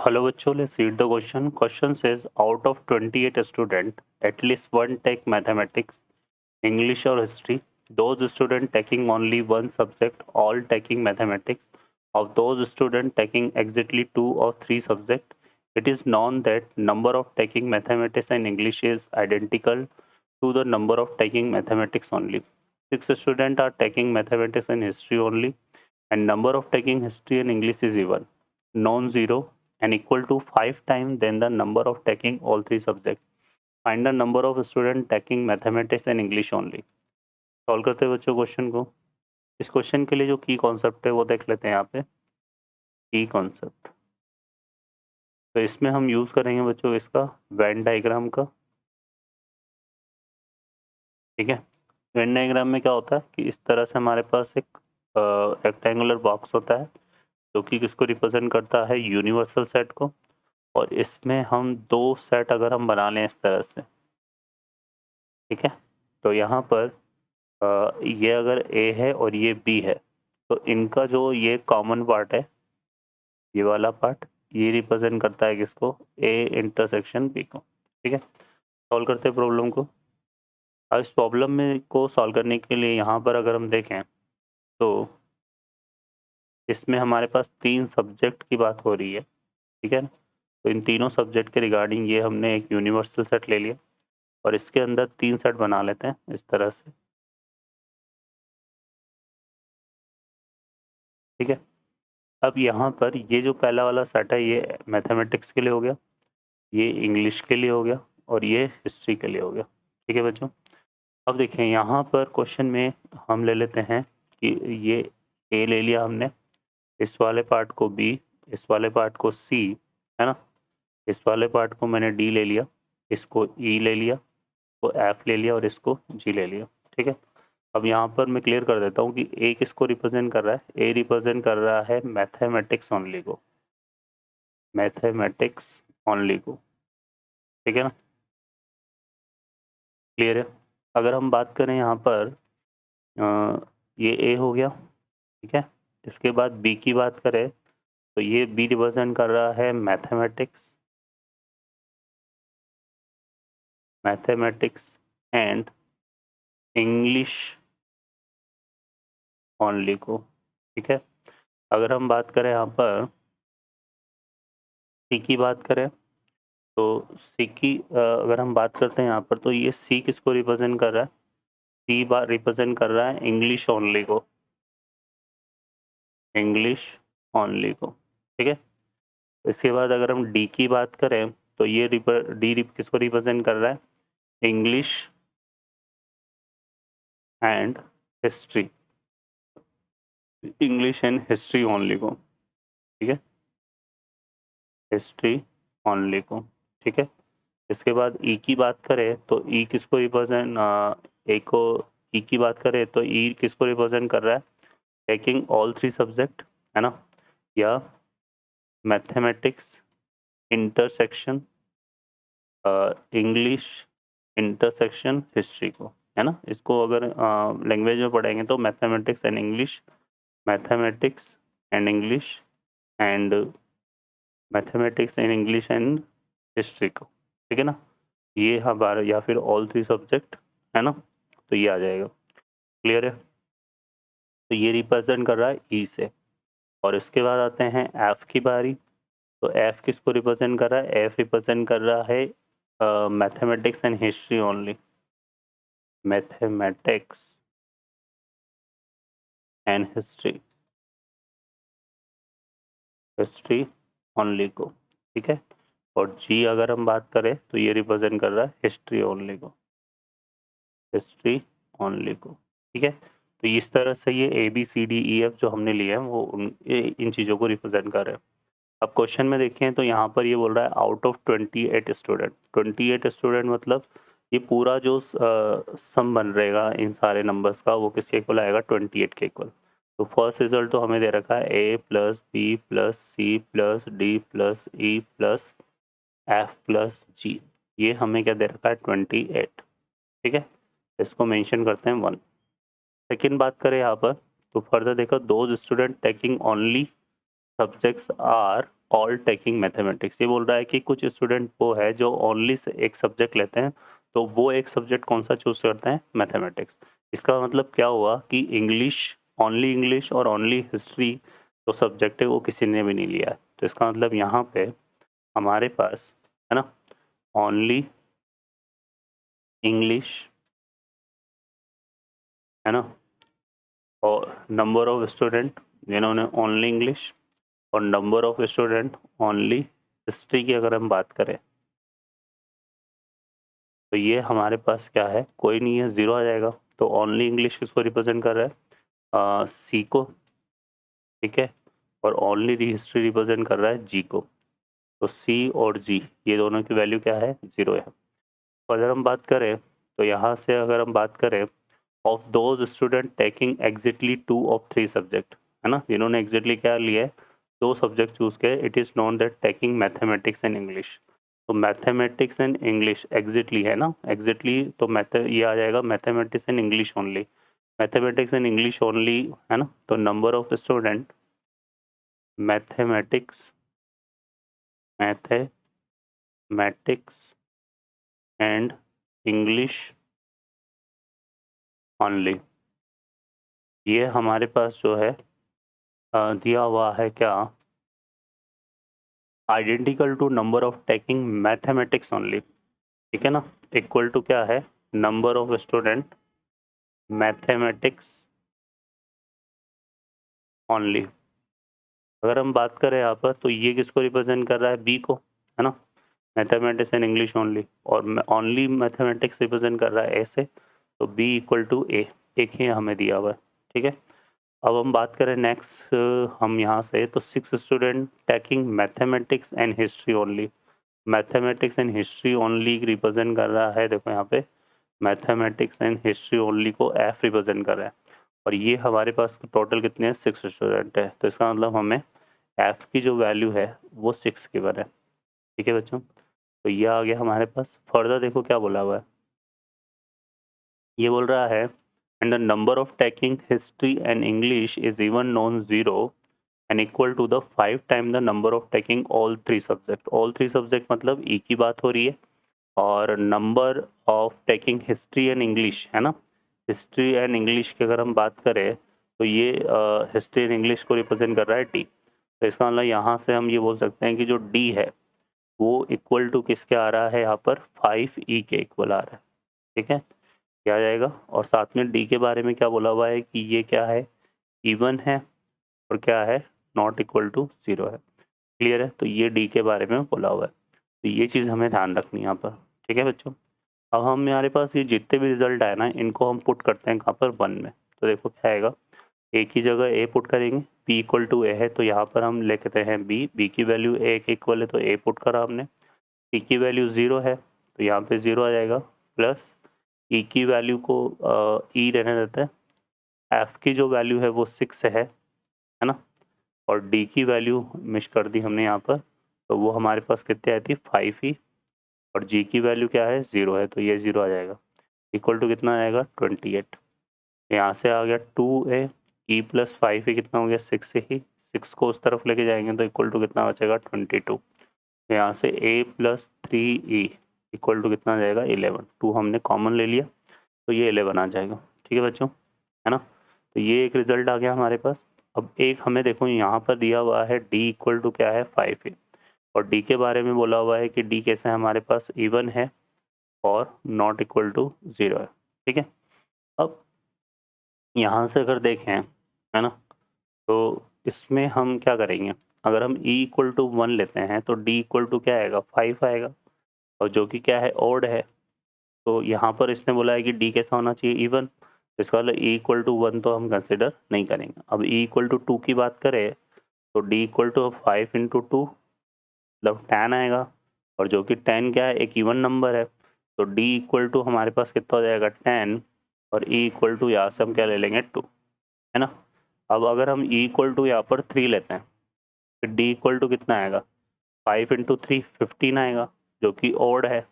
Hello बच्चों, let's read the question. Question says out of 28 students, at least one take mathematics, English or history. Those students taking only one subject, all taking mathematics. Of those students taking exactly two or three subjects, it is known that number of taking mathematics and English is identical to the number of taking mathematics only. 6 students are taking mathematics and history only, and number of taking history and English is even non-zero and equal to 5 times than the number of taking all three subjects. Find the number of students taking mathematics and English only. Solve करते हैं बच्चों question को. इस question के लिए जो की concept है वो देख लेते हैं यहाँ पे. की कॉन्सेप्ट तो इसमें हम यूज करेंगे बच्चों इसका वेन डायग्राम का. ठीक है. वेन डायग्राम में क्या होता है कि इस तरह से हमारे पास एक रेक्टेंगुलर बॉक्स होता है जो कि किसको रिप्रेजेंट करता है, यूनिवर्सल सेट को. और इसमें हम दो सेट अगर हम बना लें इस तरह से, ठीक है, तो यहाँ पर ये अगर ए है और ये बी है तो इनका जो ये कॉमन पार्ट है, ये वाला पार्ट, ये रिप्रेजेंट करता है किसको, ए इंटरसेक्शन बी को. ठीक है. सॉल्व करते हैं प्रॉब्लम को. अब इस प्रॉब्लम में को सॉल्व करने के लिए यहाँ पर अगर हम देखें तो इसमें हमारे पास 3 सब्जेक्ट की बात हो रही है. ठीक है. तो इन तीनों सब्जेक्ट के रिगार्डिंग ये हमने एक यूनिवर्सल सेट ले लिया और इसके अंदर 3 सेट बना लेते हैं इस तरह से. ठीक है. अब यहाँ पर ये जो पहला वाला सेट है ये मैथमेटिक्स के लिए हो गया, ये इंग्लिश के लिए हो गया और ये हिस्ट्री के लिए हो गया. ठीक है बच्चों. अब देखें यहाँ पर क्वेश्चन में हम ले लेते हैं कि ये ए ले लिया हमने, इस वाले पार्ट को बी, इस वाले पार्ट को सी, है ना, इस वाले पार्ट को मैंने डी ले लिया, इसको ई ले लिया, तो एफ ले लिया और इसको जी ले लिया. ठीक है. अब यहाँ पर मैं क्लियर कर देता हूँ कि ए किसको रिप्रेजेंट कर रहा है. ए रिप्रेजेंट कर रहा है मैथमेटिक्स ओनली को, मैथमेटिक्स ओनली को. ठीक है ना, क्लियर है. अगर हम बात करें यहाँ पर ये ए हो गया. ठीक है. इसके बाद बी की बात करें तो ये बी रिप्रेजेंट कर रहा है mathematics, mathematics and English only को. ठीक है. अगर हम बात करें यहाँ पर सी की बात करें तो सी की अगर हम बात करते हैं यहाँ पर तो ये सी किसको रिप्रेजेंट कर रहा है, सी बार रिप्रेजेंट कर रहा है इंग्लिश ओनली को, इंग्लिश ओनली को. ठीक है. इसके बाद अगर हम डी की बात करें तो ये डी किसको रिप्रेजेंट कर रहा है, English and history, English and history only को. ठीक है. हिस्ट्री ओनली को. ठीक है. इसके बाद ई की बात करें तो ई किसको रिप्रेजेंट, ए को ई की बात करें तो ई किसको रिप्रेजेंट कर रहा है, टेकिंग ऑल 3 सब्जेक्ट, है ना, या mathematics intersection English intersection history को, है ना. इसको अगर लैंग्वेज में पढ़ेंगे तो mathematics and English, mathematics and English and mathematics and English and history को. ठीक है ना. ये हमारा या फिर ऑल 3 सब्जेक्ट, है ना, तो ये आ जाएगा. क्लियर है. तो ये रिप्रेजेंट कर रहा है ई से. और इसके बाद आते हैं एफ की बारी. तो एफ किसको रिप्रेजेंट कर रहा है, एफ रिप्रेजेंट कर रहा है mathematics and history only, mathematics and history, history only को. ठीक है. और जी अगर हम बात करें तो ये रिप्रेजेंट कर रहा है हिस्ट्री ओनली को, हिस्ट्री ओनली को. ठीक है. तो इस तरह से ये A B C D E F जो हमने लिए हैं वो इन चीज़ों को रिप्रेजेंट कर रहे हैं. अब क्वेश्चन में देखें तो यहाँ पर ये बोल रहा है आउट ऑफ 28 स्टूडेंट. 28 स्टूडेंट मतलब ये पूरा जो सम बन रहेगा इन सारे नंबर्स का वो किसके इक्वल आएगा, 28 के इक्वल. तो फर्स्ट रिजल्ट तो हमें दे रखा है A plus B plus C plus D plus E plus F plus G. ये हमें क्या दे रखा है, 28. ठीक है. इसको मेंशन करते हैं 1. सेकेंड बात करें यहाँ पर तो फर्दर देखो those student taking only subjects are all taking mathematics. ये बोल रहा है कि कुछ स्टूडेंट वो है जो ओनली एक सब्जेक्ट लेते हैं, तो वो एक सब्जेक्ट कौन सा चूज करते हैं? मैथमेटिक्स। इसका मतलब क्या हुआ कि इंग्लिश और ओनली हिस्ट्री जो सब्जेक्ट है वो किसी ने भी नहीं लिया है। तो इसका मतलब यहाँ पे हमारे पास है ना ओनली इंग्लिश है ना, और नंबर ऑफ स्टूडेंट जिन्होंने ओनली इंग्लिश, और number of student only history की अगर हम बात करें तो ये हमारे पास क्या है? कोई नहीं है, ज़ीरो आ जाएगा। तो ओनली इंग्लिश किसको रिप्रेजेंट कर रहा है? सी को, ठीक है, और ओनली दी हिस्ट्री रिप्रेजेंट कर रहा है जी को। तो सी और जी ये दोनों की वैल्यू क्या है? ज़ीरो है। तो अगर हम बात करें तो यहाँ से अगर हम बात करें of those student taking exactly 2 of 3 subject, है ना, जिन्होंने एग्जैक्टली क्या लिया है? 2 सब्जेक्ट चूज किए। It is known that taking mathematics and English. तो मैथमेटिक्स एंड इंग्लिश एग्जैक्टली है ना, एग्जैक्टली तो मैथ ये आ जाएगा mathematics and English only. Mathematics and English only है ना, तो number of student mathematics mathematics and English only, ये हमारे पास जो है दिया हुआ है क्या? Identical to number of taking mathematics only, ठीक है ना, इक्वल टू क्या है? Number of student mathematics only. अगर हम बात करें यहाँ पर तो ये किसको रिप्रेजेंट कर रहा है? बी को, है ना, मैथमेटिक्स एंड इंग्लिश ओनली, और ओनली मैथमेटिक्स रिप्रेजेंट कर रहा है ए से, तो बी इक्वल टू ए, एक ही हमें दिया हुआ है, ठीक है। अब हम बात करें नेक्स्ट हम यहाँ से, तो 6 student taking mathematics and history only. Mathematics and history only represent कर रहा है, देखो यहाँ पे मैथमेटिक्स एंड हिस्ट्री ओनली को एफ रिप्रेजेंट कर रहा है, और ये हमारे पास टोटल कितने हैं? 6 स्टूडेंट है। तो इसका मतलब हमें एफ की जो वैल्यू है वो 6 गिवन है, ठीक है बच्चों। तो ये आ गया हमारे पास। फर्दर देखो क्या बोला हुआ है, ये बोल रहा है and the number of taking history and English is even non zero and equal to the 5 time the number of taking all 3 subject. All 3 subject मतलब ई की बात हो रही है, और number of taking history and English, है ना, history and English की अगर हम बात करें तो ये हिस्ट्री एंड इंग्लिश को रिप्रेजेंट कर रहा है डी। तो इसका मतलब यहाँ से हम ये बोल सकते हैं कि जो डी है वो इक्वल टू किसके आ रहा है? यहाँ पर 5 ई के इक्वल आ रहा है, ठीक है, क्या आ जाएगा? और साथ में डी के बारे में क्या बोला हुआ है कि ये क्या है? इवन है, और क्या है? नॉट इक्वल टू जीरो है। क्लियर है? तो ये डी के बारे में बोला हुआ है, तो ये चीज़ हमें ध्यान रखनी है यहाँ पर, ठीक है बच्चों। अब हम हमारे पास ये जितने भी रिजल्ट आए ना इनको हम पुट करते हैं कहाँ पर? 1 में। तो देखो क्या आएगा, ए की जगह ए पुट करेंगे, बी इक्वल टू ए है तो यहाँ पर हम लिखते हैं बी की वैल्यू ए के इक्वल है तो ए पुट करा हमने, सी की वैल्यू 0 है तो यहाँ पे 0 आ जाएगा, प्लस ई की वैल्यू को ई रहने देते हैं, एफ की जो वैल्यू है वो 6 है ना, और डी की वैल्यू मिस कर दी हमने यहाँ पर, तो वो हमारे पास कितने आती है? 5 ही, और जी की वैल्यू क्या है? 0 है तो ये 0 आ जाएगा, इक्वल टू कितना आएगा? 28। यहाँ से आ गया 2a, ई प्लस 5 ही कितना हो गया? 6 ही, 6 को उस तरफ लेके जाएंगे तो इक्वल टू कितना बचेगा? 22। यहाँ से a plus 3e equal to कितना आ जाएगा? 11। 2 हमने कॉमन ले लिया तो ये 11 आ जाएगा, ठीक है बच्चों, है ना। तो ये एक रिजल्ट आ गया हमारे पास। अब एक हमें देखो यहाँ पर दिया हुआ है d इक्वल टू क्या है? 5 है, और d के बारे में बोला हुआ है कि d कैसे है हमारे पास? इवन है और नॉट इक्वल टू 0 है, ठीक है। अब यहाँ से अगर देखें, है ना, तो इसमें हम क्या करेंगे? अगर हम e इक्वल टू 1 लेते हैं तो d इक्वल टू क्या आएगा? 5 आएगा, और जो कि क्या है? ओड है। तो यहाँ पर इसने बोला है कि d कैसा होना चाहिए? इवन। तो इसका मतलब e इक्वल टू 1 तो हम कंसिडर नहीं करेंगे। अब e इक्वल टू 2 की बात करें तो d इक्वल टू 5 इंटू 2 मतलब 10 आएगा, और जो कि 10 क्या है? एक इवन नंबर है, तो d इक्वल टू हमारे पास कितना हो जाएगा? 10, और e इक्वल टू यहाँ से हम क्या ले लेंगे? 2, है ना। अब अगर हम e इक्वल टू यहाँ पर 3 लेते हैं फिर d इक्वल टू कितना आएगा? 5 इंटू 3 15 आएगा, जो कि ओड है,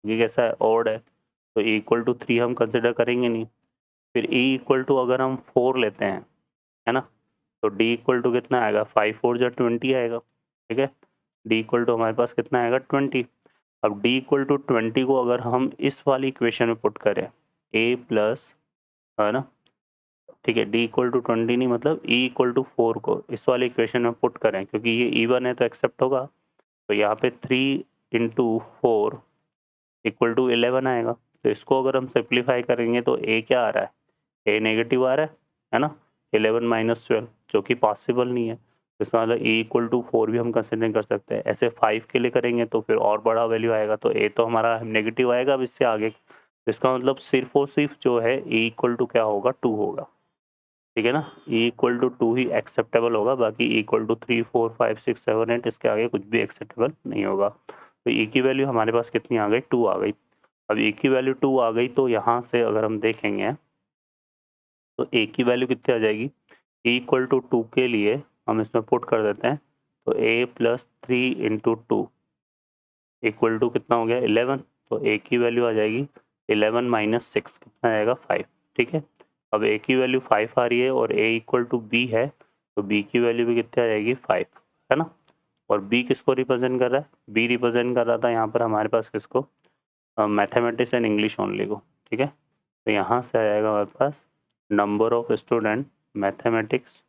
ये कैसा है? ओड है, तो e इक्वल टू 3 हम कंसिडर करेंगे नहीं। फिर e इक्वल टू अगर हम 4 लेते हैं, है ना, तो d इक्वल टू कितना आएगा? 5 4 जा 20 आएगा, ठीक है। d इक्वल टू हमारे पास कितना आएगा 20। अब d इक्वल टू 20 को अगर हम इस वाली इक्वेशन में पुट करें a प्लस, है ना, ठीक है, d इक्वल टू 20 नहीं मतलब e इक्वल टू 4 को इस वाली इक्वेशन में पुट करें, क्योंकि ये इवन है तो एक्सेप्ट होगा। तो यहाँ पे 3 इंटू 4 इक्वल टू 11 आएगा। तो इसको अगर हम सिंप्लीफाई करेंगे तो a क्या आ रहा है, a नेगेटिव आ रहा है ना, 11 माइनस 12, जो कि पॉसिबल नहीं है। तो इसका मतलब a इक्वल टू 4 भी हम कंसिडर कर सकते हैं। ऐसे 5 के लिए करेंगे तो फिर और बड़ा वैल्यू आएगा, तो a तो हमारा नेगेटिव आएगा अब इससे आगे। तो इसका मतलब सिर्फ और सिर्फ जो है a इक्वल टू क्या होगा 2 होगा, ठीक है ना। e इक्वल टू 2 ही एक्सेप्टेबल होगा, बाकी e इक्वल टू 3 4 5 6 7 8 इसके आगे कुछ भी एक्सेप्टेबल नहीं होगा। तो e की वैल्यू हमारे पास कितनी आ गई 2 आ गई। अब e की वैल्यू 2 आ गई तो यहाँ से अगर हम देखेंगे तो a की वैल्यू कितनी आ जाएगी, e इक्वल टू 2 के लिए हम इसमें पुट कर देते हैं तो a plus 3 into 2 equal to कितना हो गया 11। तो a की वैल्यू आ जाएगी 11 माइनस 6 कितना आएगा 5, ठीक है। अब a की वैल्यू 5 आ रही है और a इक्वल टू b है, तो b की वैल्यू भी कितनी आ जाएगी 5, है ना। और b किसको रिप्रेजेंट कर रहा है, b रिप्रेजेंट कर रहा था यहाँ पर हमारे पास किसको, मैथमेटिक्स एंड इंग्लिश ओनली को, ठीक है। तो यहाँ से आ जाएगा हमारे पास number of student mathematics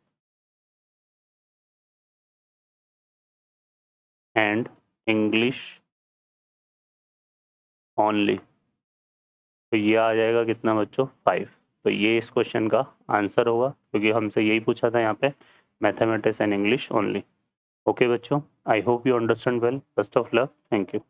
and English only. तो ये आ जाएगा कितना बच्चों 5। तो ये इस क्वेश्चन का आंसर होगा, क्योंकि हमसे यही पूछा था यहाँ पे, mathematics and English only. Okay बच्चों, I hope you understand well. Best of luck, thank you.